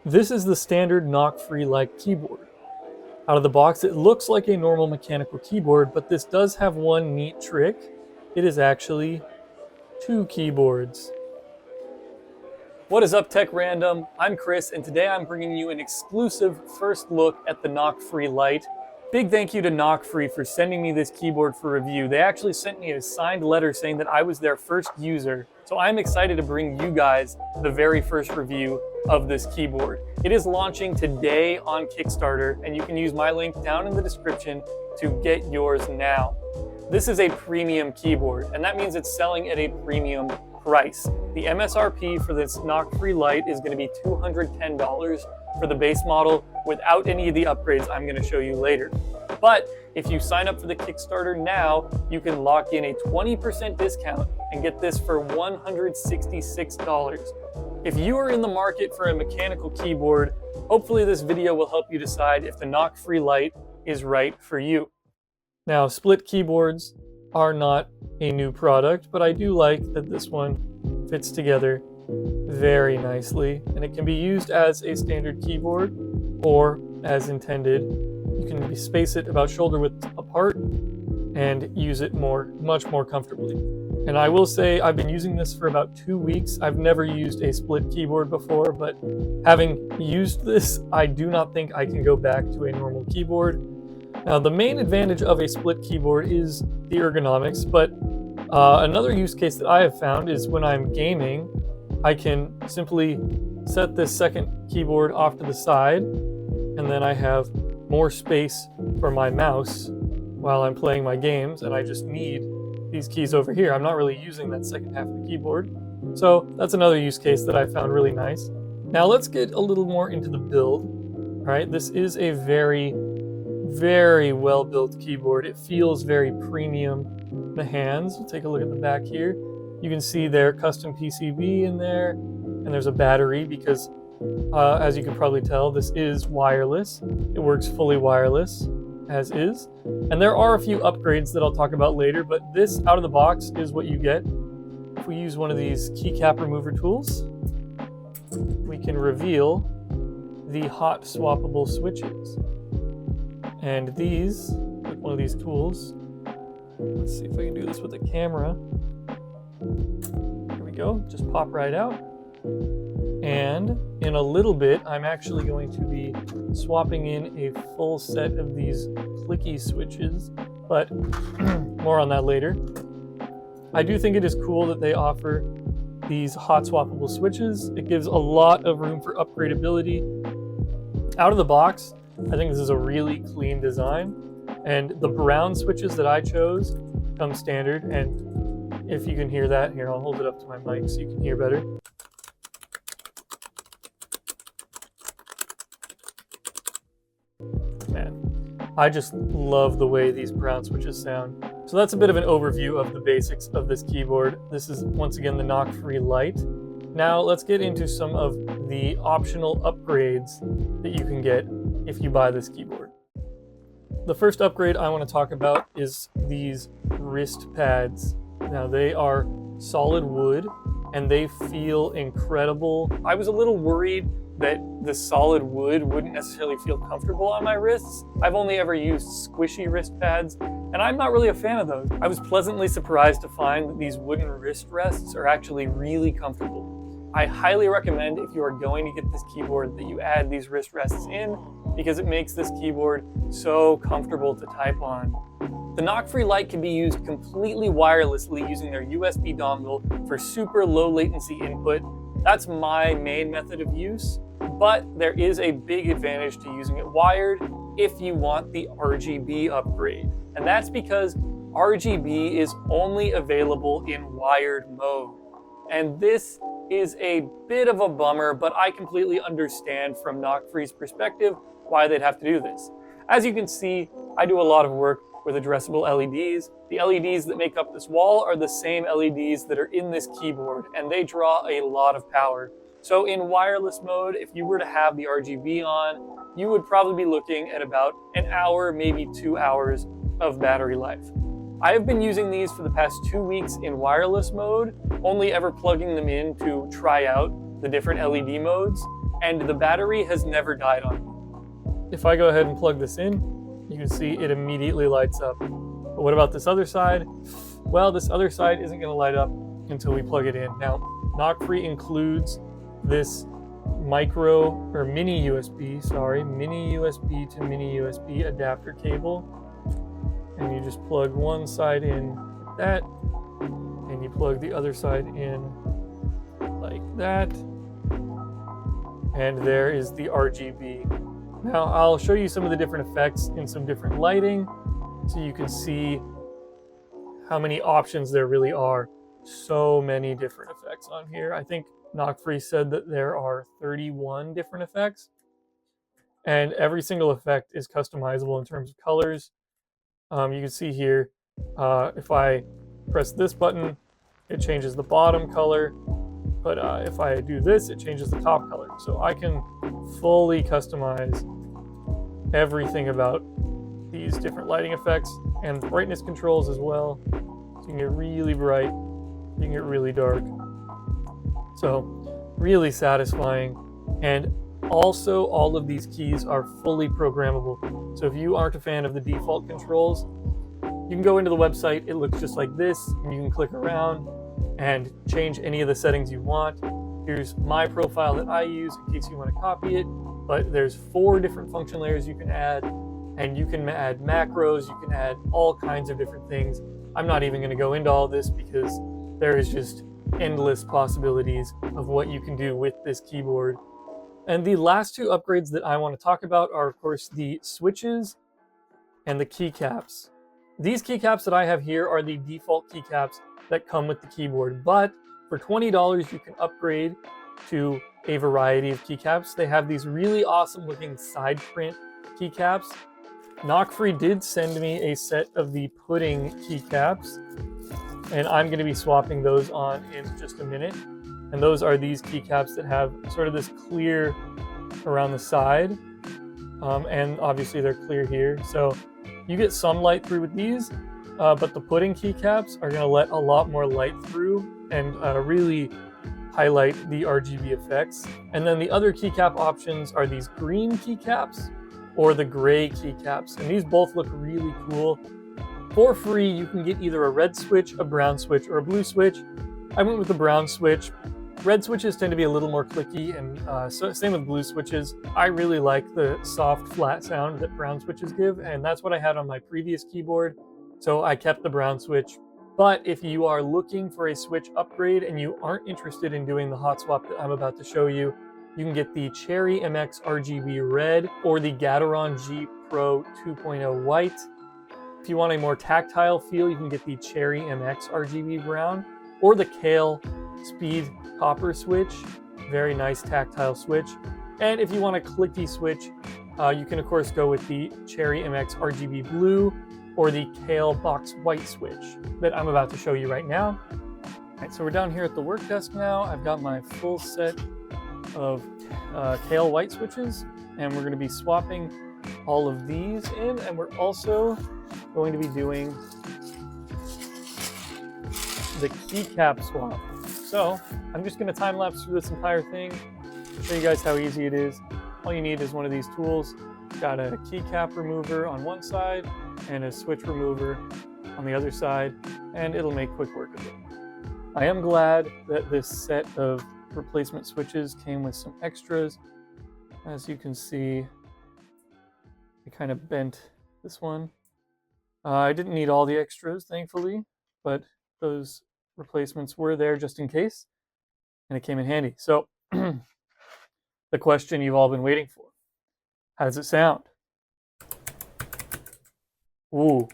This is the standard NocFree Lite keyboard. Out of the box, it looks like a normal mechanical keyboard, but this does have one neat trick. It is actually two keyboards. What is up, Tech Random? I'm Chris, and today I'm bringing you an exclusive first look at the NocFree Lite. Big thank you to NocFree for sending me this keyboard for review. They actually sent me a signed letter saying that I was their first user, so I'm excited to bring you guys the very first review of this keyboard. It is launching today on Kickstarter, and you can use my link down in the description to get yours now. This is a premium keyboard, and that means it's selling at a premium price. The MSRP for this NocFree Lite is going to be $210 for the base model without any of the upgrades I'm going to show you later. But if you sign up for the Kickstarter now, you can lock in a 20% discount and get this for $166. If you are in the market for a mechanical keyboard, hopefully this video will help you decide if the NocFree Lite is right for you. Now, split keyboards are not a new product, but I do like that this one fits together very nicely, and it can be used as a standard keyboard or as intended. You can space it about shoulder width apart and use it much more comfortably. And I will say I've been using this for about 2 weeks. I've never used a split keyboard before, but having used this, I do not think I can go back to a normal keyboard. Now, the main advantage of a split keyboard is the ergonomics, but another use case that I have found is when I'm gaming, I can simply set this second keyboard off to the side, and then I have more space for my mouse while I'm playing my games, and I just need these keys over here. I'm not really using that second half of the keyboard. So that's another use case that I found really nice. Now let's get a little more into the build. All right, this is a very well-built keyboard. It feels very premium in the hands. We'll take a look at the back here. You can see their custom PCB in there, and there's a battery because, as you can probably tell, this is wireless. It works fully wireless, as is. And there are a few upgrades that I'll talk about later, but this out of the box is what you get. If we use one of these keycap remover tools, we can reveal the hot swappable switches. And these, with one of these tools, let's see if I can do this with the camera. Here we go, just pop right out. And in a little bit, I'm actually going to be swapping in a full set of these clicky switches, but more on that later. I do think it is cool that they offer these hot swappable switches. It gives a lot of room for upgradability. Out of the box, I think this is a really clean design, and the brown switches that I chose come standard, and if you can hear that, here, I'll hold it up to my mic so you can hear better. Man, I just love the way these brown switches sound. So that's a bit of an overview of the basics of this keyboard. This is, once again, the NocFree Lite. Now let's get into some of the optional upgrades that you can get if you buy this keyboard. The first upgrade I want to talk about is these wrist pads. Now, they are solid wood and they feel incredible. I was a little worried that the solid wood wouldn't necessarily feel comfortable on my wrists. I've only ever used squishy wrist pads, and I'm not really a fan of those. I was pleasantly surprised to find that these wooden wrist rests are actually really comfortable. I highly recommend, if you are going to get this keyboard, that you add these wrist rests in, because it makes this keyboard so comfortable to type on. The NocFree Lite can be used completely wirelessly using their USB dongle for super low latency input. That's my main method of use, but there is a big advantage to using it wired if you want the RGB upgrade. And that's because RGB is only available in wired mode. And this is a bit of a bummer, but I completely understand from NocFree's perspective why they'd have to do this. As you can see, I do a lot of work with addressable LEDs. The LEDs that make up this wall are the same LEDs that are in this keyboard, and they draw a lot of power. So in wireless mode, if you were to have the RGB on, you would probably be looking at about an hour, maybe 2 hours of battery life. I have been using these for the past 2 weeks in wireless mode, only ever plugging them in to try out the different LED modes. and the battery has never died on me. If I go ahead and plug this in, you can see it immediately lights up. But what about this other side? Well, this other side isn't going to light up until we plug it in. Now, NocFree includes this micro or mini USB to mini USB adapter cable, and you just plug one side in like that, and you plug the other side in like that, and there is the RGB. Now I'll show you some of the different effects in some different lighting so you can see how many options there really are. So many different effects on here. I think NocFree said that there are 31 different effects, and every single effect is customizable in terms of colors. You can see here, if I press this button, it changes the bottom color, but if I do this, it changes the top color. So I can fully customize everything about these different lighting effects and brightness controls as well. So you can get really bright, you can get really dark. So really satisfying. And also all of these keys are fully programmable. So if you aren't a fan of the default controls, you can go into the website. It looks just like this, and you can click around and change any of the settings you want. Here's my profile that I use in case you want to copy it, but there's 4 different function layers you can add, and you can add macros, you can add all kinds of different things. I'm not even going to go into all this because there is just endless possibilities of what you can do with this keyboard. And the last 2 upgrades that I want to talk about are, of course, the switches and the keycaps. These keycaps that I have here are the default keycaps that come with the keyboard, but for $20 you can upgrade to a variety of keycaps. They have these really awesome looking side print keycaps. NocFree did send me a set of the pudding keycaps, and I'm going to be swapping those on in just a minute. And those are these keycaps that have sort of this clear around the side, and obviously they're clear here. So you get some light through with these, but the pudding keycaps are going to let a lot more light through and really highlight the RGB effects. And then the other keycap options are these green keycaps or the gray keycaps, and these both look really cool. For free, you can get either a red switch, a brown switch, or a blue switch. I went with the brown switch. Red switches tend to be a little more clicky, and so same with blue switches. I really like the soft, flat sound that brown switches give, and that's what I had on my previous keyboard, so I kept the brown switch. But if you are looking for a switch upgrade and you aren't interested in doing the hot swap that I'm about to show you, you can get the Cherry MX RGB Red or the Gateron G Pro 2.0 White. If you want a more tactile feel, you can get the Cherry MX RGB Brown or the Kale Speed Copper switch. Very nice tactile switch. And if you want a clicky switch, you can of course go with the Cherry MX RGB Blue or the Kale Box White switch that I'm about to show you right now. All right, so we're down here at the work desk now. I've got my full set of Kale White switches, and we're going to be swapping all of these in, and we're also going to be doing the keycap swap. So I'm just going to time lapse through this entire thing, show you guys how easy it is. All you need is one of these tools. Got a keycap remover on one side and a switch remover on the other side, and it'll make quick work of it. I am glad that this set of replacement switches came with some extras. As you can see, I kind of bent this one. I didn't need all the extras, thankfully, but those replacements were there just in case, and it came in handy. So the question you've all been waiting for: how does it sound? Ooh.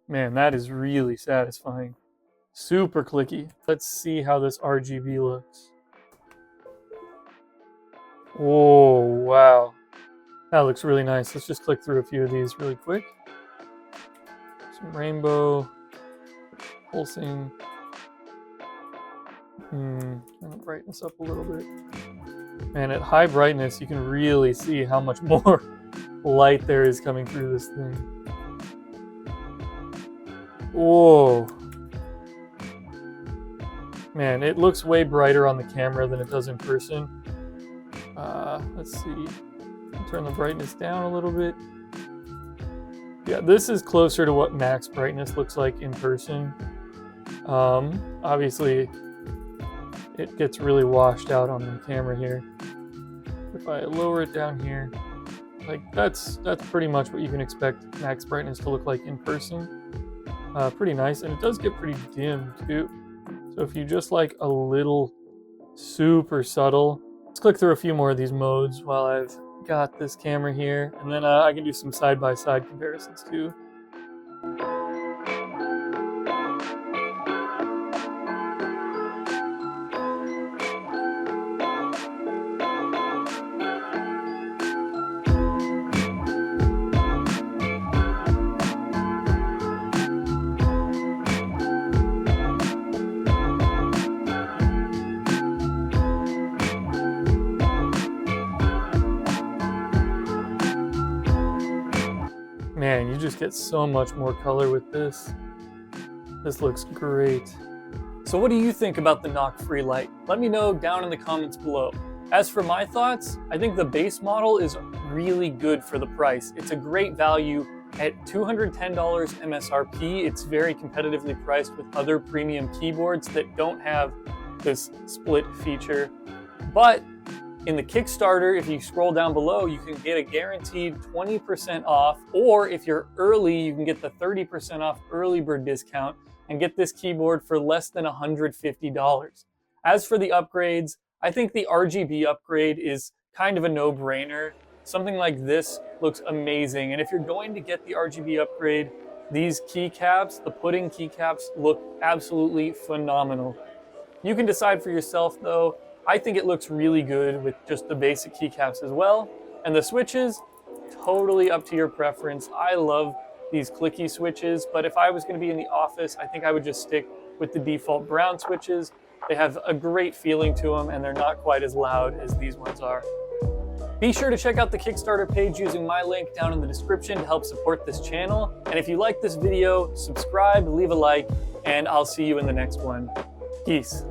Man, that is really satisfying. Super clicky. Let's see how this RGB looks. Oh, wow. That looks really nice. Let's just click through a few of these really quick. Some rainbow, pulsing. I'm gonna brighten this up a little bit. And at high brightness, you can really see how much more light there is coming through this thing. Whoa. Man, it looks way brighter on the camera than it does in person. Let's see. Turn the brightness down a little bit. Yeah, this is closer to what max brightness looks like in person. Obviously, it gets really washed out on the camera here. If I lower it down here, like that's pretty much what you can expect max brightness to look like in person. Pretty nice, and it does get pretty dim too. So if you just like a little super subtle, let's click through a few more of these modes while I've got this camera here, and then I can do some side-by-side comparisons too. Man, you just get so much more color with this. This looks great. So what do you think about the NocFree Lite? Let me know down in the comments below. As for my thoughts, I think the base model is really good for the price. It's a great value at $210 MSRP. It's very competitively priced with other premium keyboards that don't have this split feature. But in the Kickstarter, if you scroll down below, you can get a guaranteed 20% off, or if you're early, you can get the 30% off early bird discount and get this keyboard for less than $150. As for the upgrades, I think the RGB upgrade is kind of a no-brainer. Something like this looks amazing, and if you're going to get the RGB upgrade, these keycaps, the pudding keycaps, look absolutely phenomenal. You can decide for yourself though. I think it looks really good with just the basic keycaps as well. And the switches, totally up to your preference. I love these clicky switches, but if I was going to be in the office, I think I would just stick with the default brown switches. They have a great feeling to them, and they're not quite as loud as these ones are. Be sure to check out the Kickstarter page using my link down in the description to help support this channel. And if you like this video, subscribe, leave a like, and I'll see you in the next one. Peace.